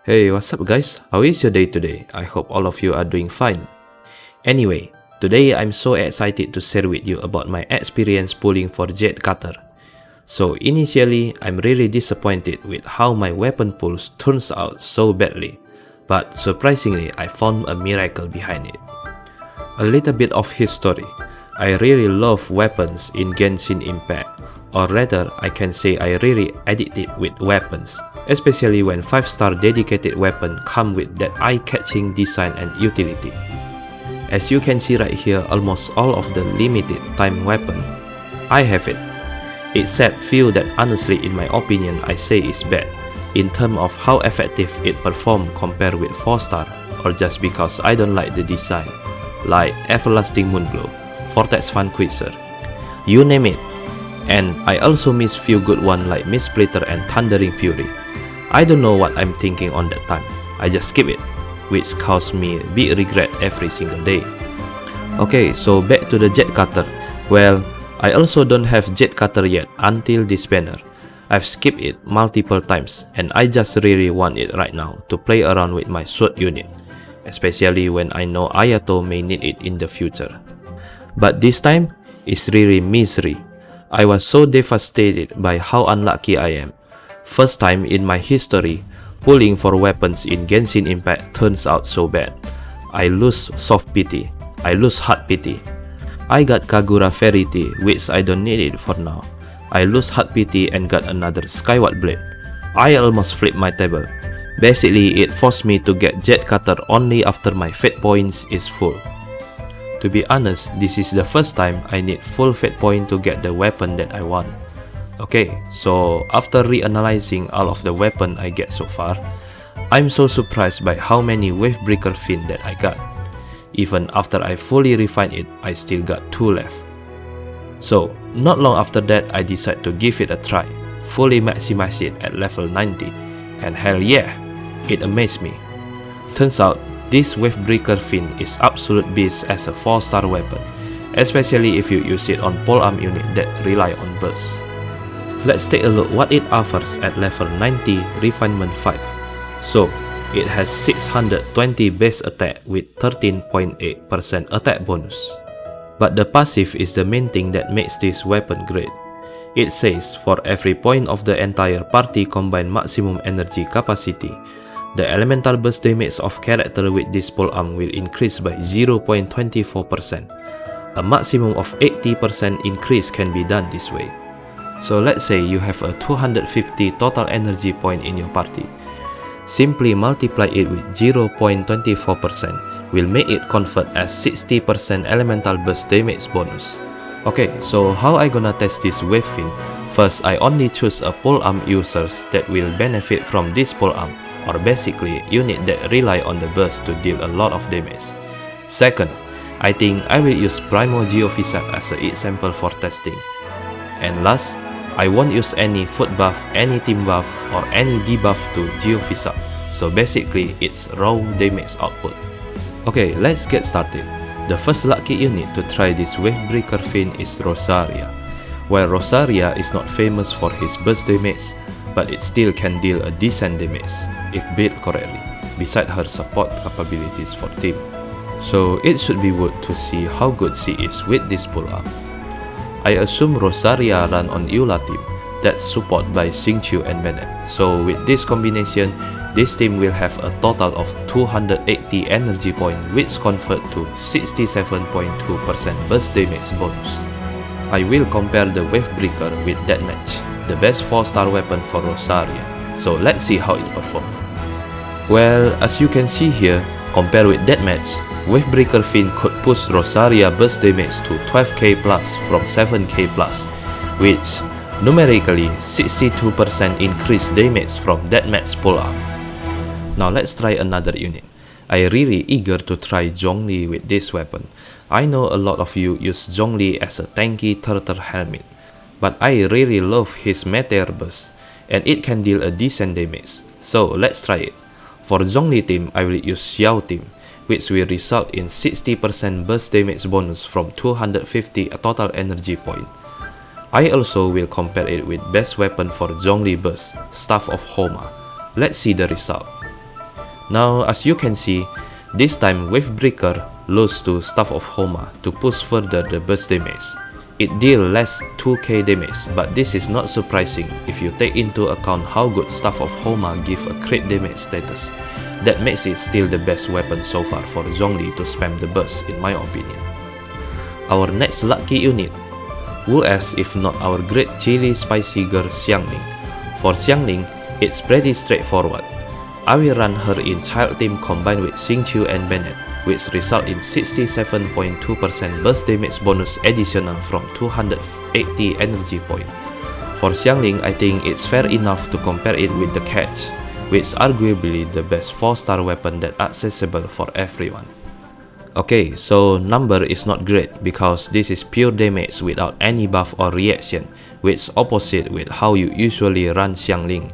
Hey, what's up guys? How is your day today? I hope all of you are doing fine. Anyway, today I'm so excited to share with you about my experience pulling for Jet Cutter. So initially, I'm really disappointed with how my weapon pulls turns out so badly, but surprisingly, I found a miracle behind it. A little bit of history. I really love weapons in Genshin Impact, or rather I can say I really addicted with weapons, especially when 5-star dedicated weapon come with that eye-catching design and utility. As you can see right here, almost all of the limited time weapon, I have it. Except few that honestly in my opinion I say is bad, in terms of how effective it perform compared with 4-star, or just because I don't like the design, like Everlasting Moonglow, Vortex Vanquisher, you name it. And I also miss few good one like Mistplater and Thundering Fury. I don't know what I'm thinking on that time, I just skip it, which caused me big regret every single day. Okay, so back to the Jet Cutter. Well, I also don't have Jet Cutter yet until this banner. I've skipped it multiple times and I just really want it right now to play around with my sword unit, especially when I know Ayato may need it in the future. But this time, it's really misery. I was so devastated by how unlucky I am. First time in my history, pulling for weapons in Genshin Impact turns out so bad. I lose soft pity, I lose hard pity. I got Kagura Verity, which I don't need it for now. I lose hard pity and got another Skyward Blade. I almost flipped my table. Basically, it forced me to get Jet Cutter only after my fate points is full. To be honest, this is the first time I need full fate point to get the weapon that I want. Okay, so after reanalyzing all of the weapon I get so far, I'm so surprised by how many Wavebreaker fin that I got. Even after I fully refined it, I still got 2 left. So, not long after that I decided to give it a try, fully maximize it at level 90, and hell yeah, it amazed me. Turns out, this Wavebreaker fin is absolute beast as a 4-star weapon, especially if you use it on Polearm unit that rely on burst. Let's take a look what it offers at level 90 Refinement 5. So, it has 620 base attack with 13.8% attack bonus. But the passive is the main thing that makes this weapon great. It says for every point of the entire party combined maximum energy capacity, the elemental burst damage of character with this polearm will increase by 0.24%. A maximum of 80% increase can be done this way. So let's say you have a 250 total energy point in your party. Simply multiply it with 0.24% will make it convert as 60% elemental burst damage bonus. Okay, so how I gonna test this wave fin? First, I only choose a polearm users that will benefit from this polearm, or basically unit that rely on the burst to deal a lot of damage. Second, I think I will use Primo Geovisap as an example for testing. And last, I won't use any foot buff, any team buff, or any debuff to Geovisap, so basically it's raw damage output. Okay, let's get started. The first lucky unit to try this Wavebreaker fin is Rosaria. While Rosaria is not famous for his burst damage, but it still can deal a decent damage if built correctly, beside her support capabilities for team. So it should be worth to see how good she is with this polearm. I assume Rosaria run on Eula team that's supported by Xingqiu and Bennett, so with this combination, this team will have a total of 280 energy point which convert to 67.2% burst damage bonus. I will compare the Wavebreaker with Deathmatch, the best 4-star weapon for Rosaria, so let's see how it performs. Well, as you can see here, compared with Deathmatch, Wavebreaker fin could push Rosaria burst damage to 12k plus from 7k plus, which numerically 62% increased damage from Deathmatch polearm. Now let's try another unit. I really eager to try Zhongli with this weapon. I know a lot of you use Zhongli as a tanky turtle helmet, but I really love his meteor burst, and it can deal a decent damage, so let's try it. For Zhongli team, I will use Xiao team, which will result in 60% burst damage bonus from 250 total energy point. I also will compare it with best weapon for Zhongli burst, Staff of Homa. Let's see the result. Now as you can see, this time Wavebreaker lost to Staff of Homa to push further the burst damage. It deals less 2k damage, but this is not surprising if you take into account how good Staff of Homa give a crit damage status. That makes it still the best weapon so far for Xiangling to spam the burst in my opinion. Our next lucky unit, who else if not our great chili spicy girl Xiangling. For Xiangling, it's pretty straightforward. I will run her in Child Team combined with Xingqiu and Bennett, which result in 67.2% burst damage bonus additional from 280 energy point. For Xiangling, I think it's fair enough to compare it with the Catch, which is arguably the best 4-star weapon that accessible for everyone. Okay, so number is not great because this is pure damage without any buff or reaction, which is opposite with how you usually run Xiangling.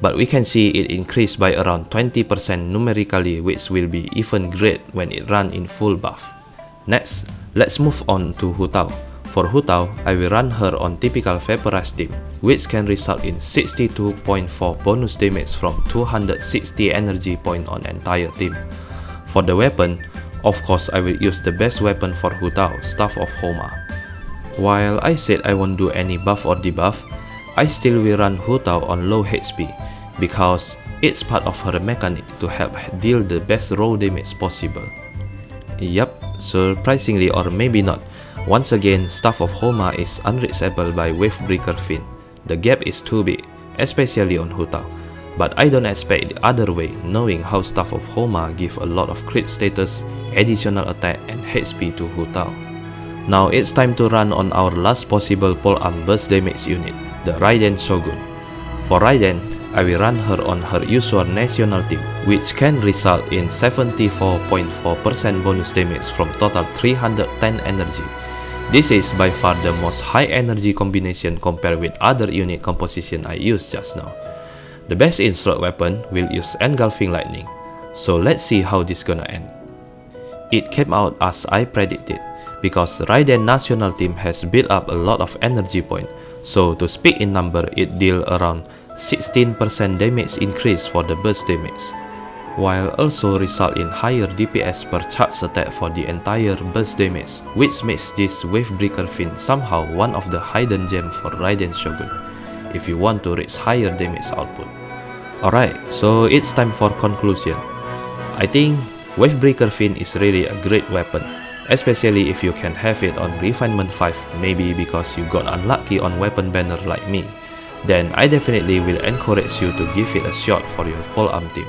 But we can see it increased by around 20% numerically, which will be even great when it run in full buff. Next, let's move on to Hu Tao. For Hu Tao, I will run her on typical Vaporize team, which can result in 62.4 bonus damage from 260 energy point on entire team. For the weapon, of course I will use the best weapon for Hu Tao, Staff of Homa. While I said I won't do any buff or debuff, I still will run Hu Tao on low HP, because it's part of her mechanic to help deal the best raw damage possible. Yup, surprisingly or maybe not, once again Staff of Homa is unreachable by Wavebreaker Fin. The gap is too big, especially on Hu Tao. But I don't expect the other way, knowing how Staff of Homa give a lot of crit status, additional attack and HP to Hu Tao. Now it's time to run on our last possible Polearm burst damage unit, the Raiden Shogun. For Raiden, I will run her on her usual national team, which can result in 74.4% bonus damage from total 310 energy. This is by far the most high energy combination compared with other unit composition I used just now. The best in-slot weapon will use Engulfing Lightning, so let's see how this gonna end. It came out as I predicted, because Raiden national team has built up a lot of energy point, so to speak in number, it deal around 16% damage increase for the burst damage, while also result in higher DPS per charge attack for the entire burst damage, which makes this Wavebreaker Fin somehow one of the hidden gems for Raiden Shogun, if you want to reach higher damage output. Alright, so it's time for conclusion. I think Wavebreaker Fin is really a great weapon, especially if you can have it on Refinement 5, maybe because you got unlucky on weapon banner like me. Then I definitely will encourage you to give it a shot for your Polearm team.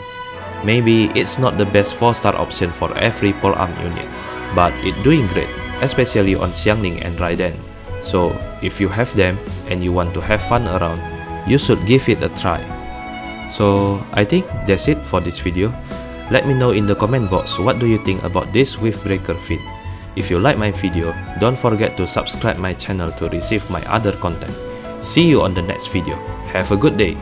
Maybe it's not the best 4-star option for every Polearm unit, but it's doing great, especially on Xiangling and Raiden. So if you have them and you want to have fun around, you should give it a try. So I think that's it for this video. Let me know in the comment box what do you think about this Wavebreaker Fin. If you like my video, don't forget to subscribe my channel to receive my other content. See you on the next video. Have a good day.